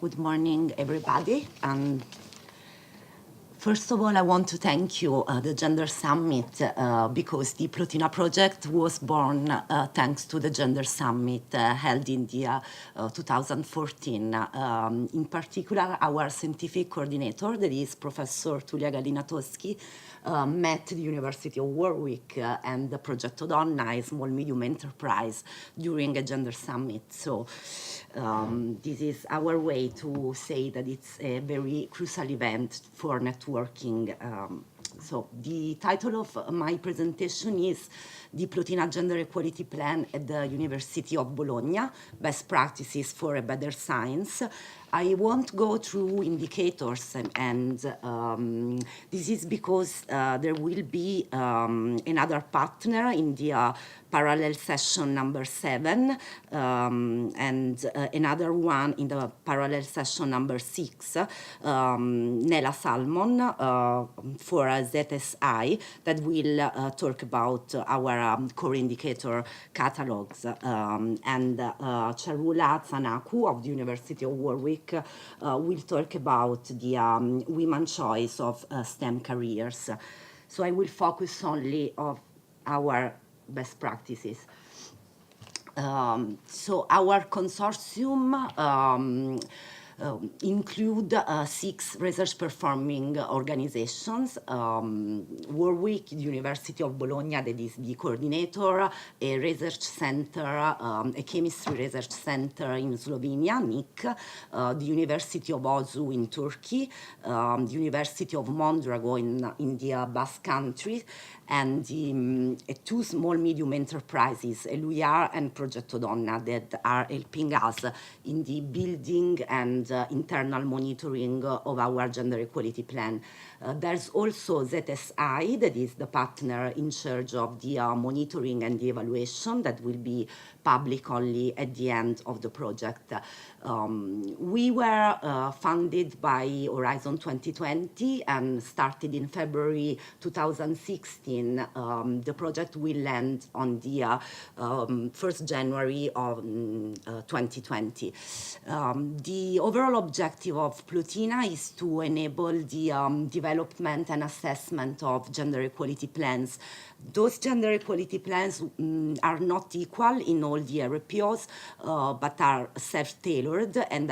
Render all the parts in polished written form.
Good morning, everybody. First of all, I want to thank you, the Gender Summit, because the Plotina project was born thanks to the Gender Summit held in the 2014. In particular, our scientific coordinator, that is Professor Tulia Galinatowski, met the University of Warwick and the Progetto Donna, a small medium enterprise, during a Gender Summit. So this is our way to say that it's a very crucial event for networking. So the title of my presentation is the Plotina Gender Equality Plan at the University of Bologna, Best Practices for a Better Science. I won't go through indicators, and this is because there will be another partner in the parallel session number 7 and another one in the parallel session number 6, Nela Salmon for ZSI, that will talk about our core indicator catalogs, and Charula Tsanaku of the University of Warwick will talk about the women's choice of STEM careers. So I will focus only on our best practices. So our consortium include 6 research-performing organizations, Warwick, the University of Bologna, that is the coordinator, a research center, a chemistry research center in Slovenia, NIC, the University of Ozu in Turkey, the University of Mondragon in the Basque Country, and 2 small medium enterprises, Eluyar and Progetto Donna, that are helping us in the building and internal monitoring of our gender equality plan. There's also ZSI, that is the partner in charge of the monitoring and the evaluation, that will be public only at the end of the project. We were funded by Horizon 2020 and started in February 2016. The project will end on the 1st January of 2020. The overall objective of Plotina is to enable the development and assessment of gender equality plans. Those gender equality plans are not equal in all the RPOs, but are self-tailored and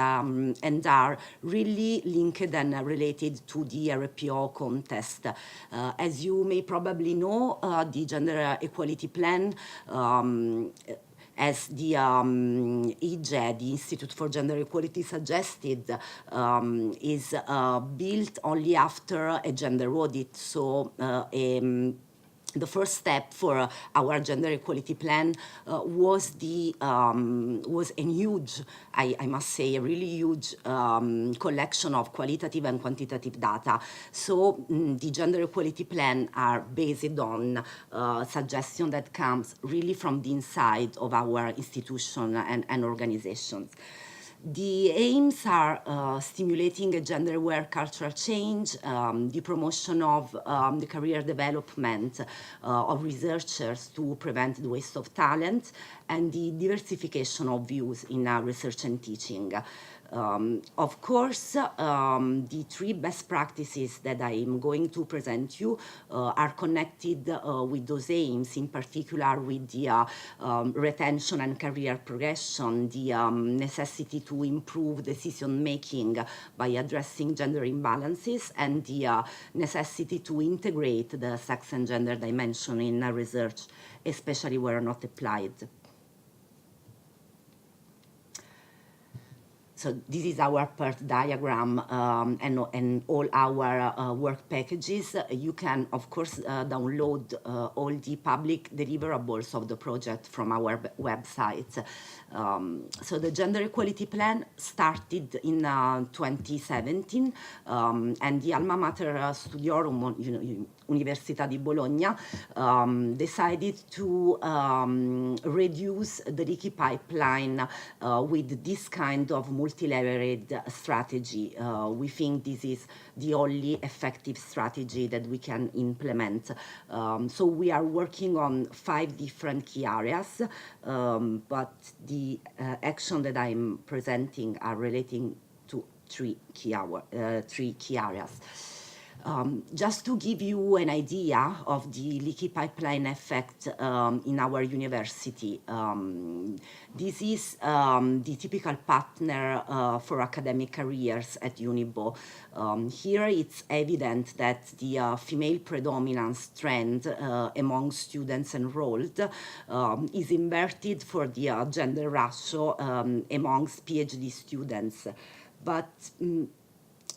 are really linked and related to the RPO context. As you may probably know, the gender equality plan as the IGE, the Institute for Gender Equality, suggested, is built only after a gender audit. So the first step for our gender equality plan was a huge, I must say, a really huge collection of qualitative and quantitative data. So the gender equality plan are based on suggestion that comes really from the inside of our institution and organizations. The aims are stimulating a gender-aware cultural change, the promotion of the career development of researchers to prevent the waste of talent, and the diversification of views in research and teaching. Of course, the 3 best practices that I'm going to present you are connected with those aims, in particular with the retention and career progression, the necessity to improve decision-making by addressing gender imbalances, and the necessity to integrate the sex and gender dimension in research, especially where not applied. So this is our PERT diagram and all our work packages. You can, of course, download all the public deliverables of the project from our website. So the Gender Equality Plan started in 2017, and the alma mater studiorum, Università di Bologna, decided to reduce the leaky pipeline with this kind of multi-layered strategy. We think this is the only effective strategy that we can implement. So we are working on 5 different key areas, but the action that I'm presenting are relating to three key areas. Just to give you an idea of the leaky pipeline effect in our university, this is the typical partner for academic careers at Unibo. Here it's evident that the female predominance trend among students enrolled is inverted for the gender ratio amongst PhD students. But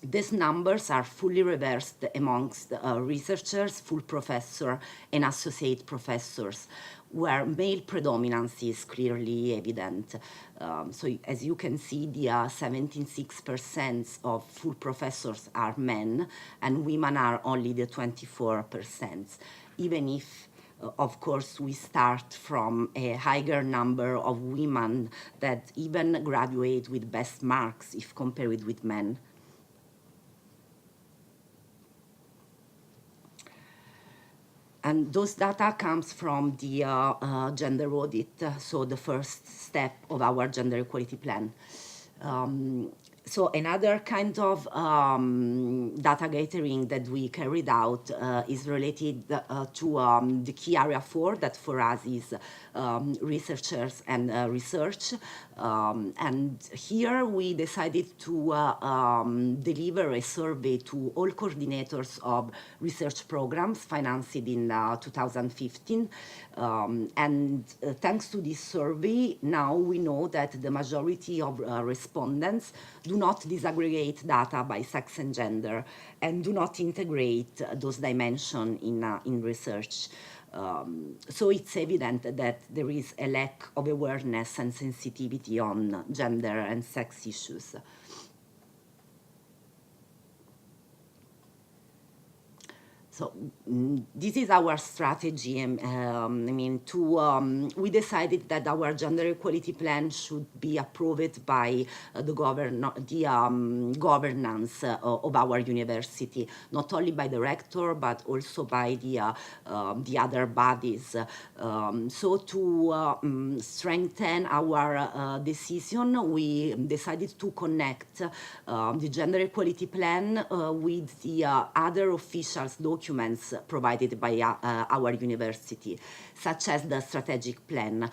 these numbers are fully reversed amongst researchers, full professor, and associate professors, where male predominance is clearly evident. So as you can see, the 76% of full professors are men, and women are only the 24%, even if of course, we start from a higher number of women that even graduate with best marks if compared with men. And those data comes from the gender audit, so the first step of our gender equality plan. So another kind of data gathering that we carried out is related to the key area 4, that for us is researchers and research. And here we decided to deliver a survey to all coordinators of research programs financed in 2015. And thanks to this survey, now we know that the majority of respondents do not disaggregate data by sex and gender and do not integrate those dimensions in research. So it's evident that there is a lack of awareness and sensitivity on gender and sex issues. So this is our strategy. We decided that our gender equality plan should be approved by the governance of our university, not only by the rector, but also by the other bodies. So to strengthen our decision, we decided to connect the gender equality plan with the other officials' documents provided by our university, such as the strategic plan.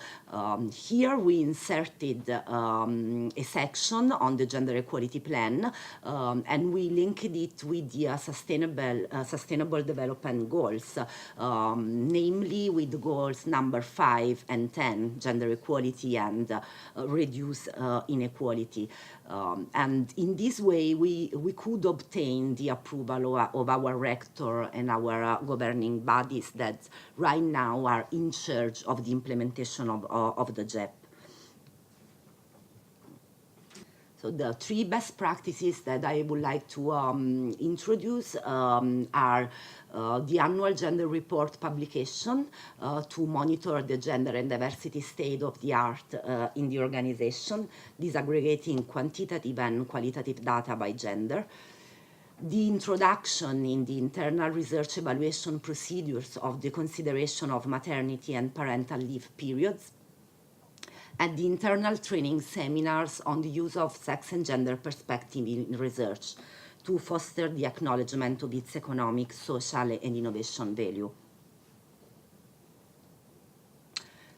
Here we inserted a section on the gender equality plan, and we linked it with the sustainable development goals, namely with goals number 5 and 10, gender equality and reduce inequality. And in this way, we could obtain the approval of our rector and our governing bodies that right now are in charge of the implementation of the GEP. So the 3 best practices that I would like to introduce are the annual gender report publication to monitor the gender and diversity state of the art in the organization, disaggregating quantitative and qualitative data by gender. The introduction in the internal research evaluation procedures of the consideration of maternity and parental leave periods, and the internal training seminars on the use of sex and gender perspective in research to foster the acknowledgement of its economic, social, and innovation value.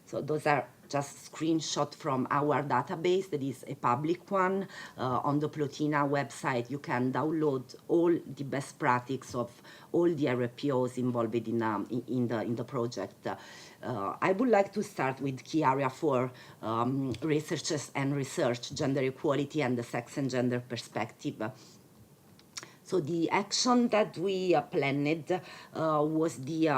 So those are just screenshots from our database. That is a public one. On the Plotina website, you can download all the best practices of all the RPOs involved in the project. I would like to start with key area 4, researchers and research, gender equality and the sex and gender perspective. So the action that we planned was the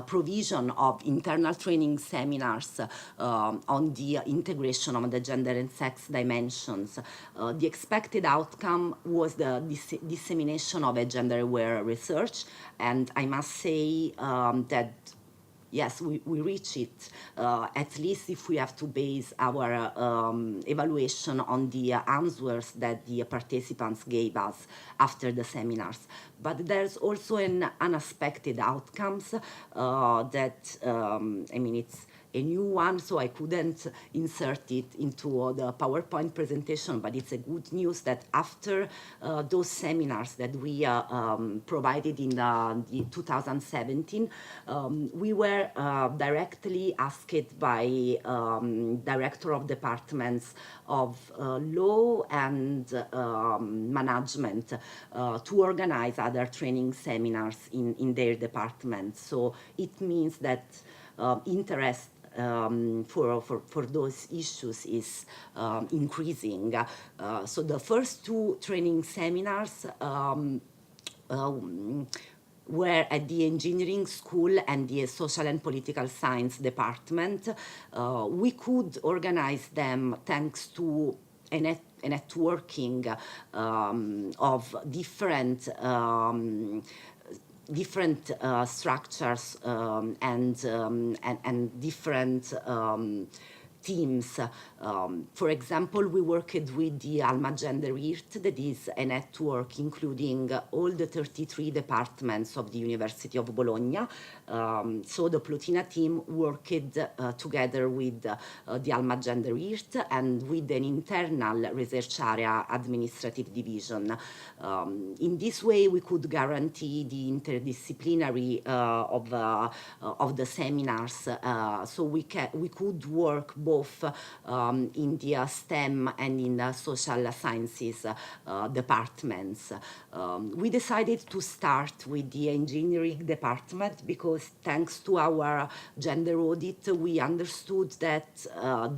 provision of internal training seminars on the integration of the gender and sex dimensions. The expected outcome was the dissemination of a gender-aware research, and I must say that yes, we reach it, at least if we have to base our evaluation on the answers that the participants gave us after the seminars. But there's also an unexpected outcomes that, a new one, so I couldn't insert it into the PowerPoint presentation, but it's a good news that after those seminars that we provided in the 2017, we were directly asked by director of departments of law and management to organize other training seminars in their department. So it means that interest for those issues is increasing. So the first two training seminars were at the engineering school and the social and political science department. We could organize them thanks to a networking of different structures and different teams. For example, we worked with the Alma Gender IRT, that is a network including all the 33 departments of the University of Bologna. So the Plotina team worked together with the Alma Gender IRT and with an internal research area administrative division. In this way, we could guarantee the interdisciplinary of the seminars, so we could work both in the STEM and in the social sciences departments. We decided to start with the engineering department because thanks to our gender audit, we understood that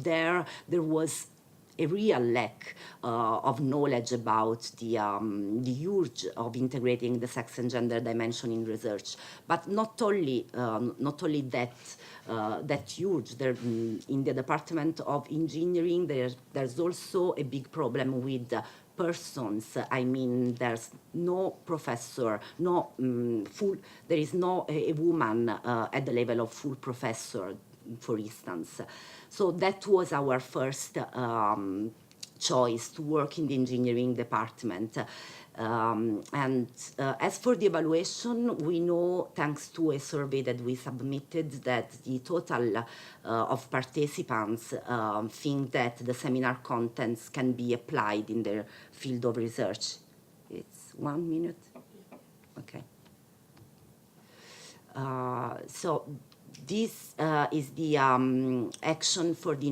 there was a real lack of knowledge about the urge of integrating the sex and gender dimension in research. But not only that urge. There, in the Department of Engineering, there's also a big problem with persons. I mean, there's no professor, there is no a woman at the level of full professor, for instance. So that was our first choice, to work in the engineering department. As for the evaluation, we know, thanks to a survey that we submitted, that the total of participants think that the seminar contents can be applied in their field of research. It's 1 minute? Okay. So this is the action for the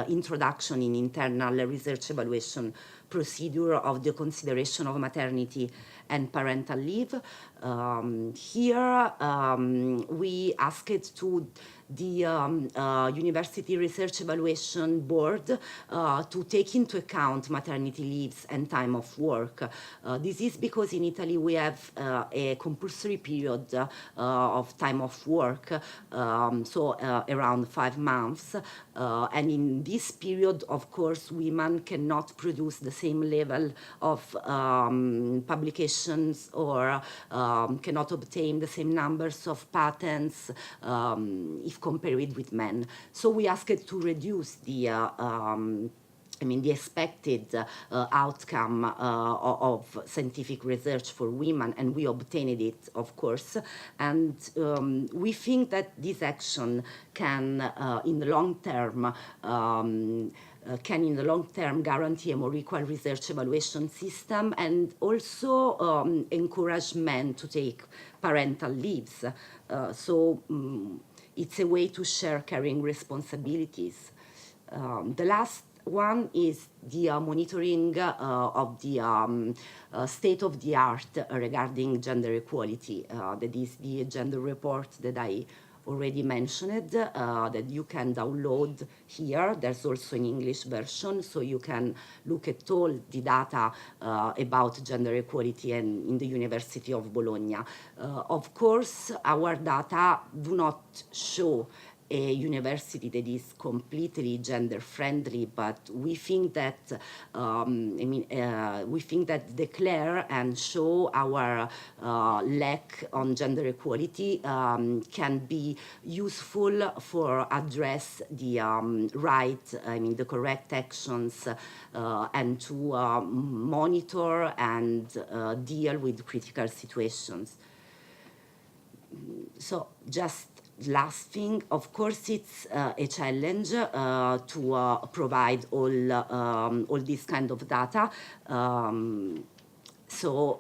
introduction in internal research evaluation procedure of the consideration of maternity and parental leave. Here we asked to the University Research Evaluation Board to take into account maternity leaves and time of work. This is because in Italy we have a compulsory period of time of work, so around 5 months. And in this period, of course, women cannot produce the same level of publications or cannot obtain the same numbers of patents if compared with men. So we asked to reduce the the expected outcome of scientific research for women, and we obtained it, of course. And we think that this action can, in the long term, guarantee a more equal research evaluation system and also encourage men to take parental leaves. So it's a way to share caring responsibilities. The last one is the monitoring of the state of the art regarding gender equality. That is the gender report that I already mentioned, that you can download here. There's also an English version, so you can look at all the data about gender equality in the University of Bologna. Of course, our data do not show a university that is completely gender friendly, but we think that declare and show our lack on gender equality can be useful for address the the correct actions and to monitor and deal with critical situations. So just last thing, of course, it's a challenge to provide all this kind of data. So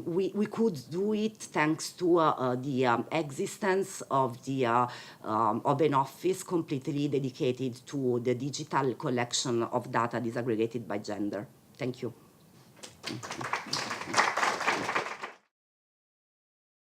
we could do it thanks to the existence of an office completely dedicated to the digital collection of data disaggregated by gender. Thank you.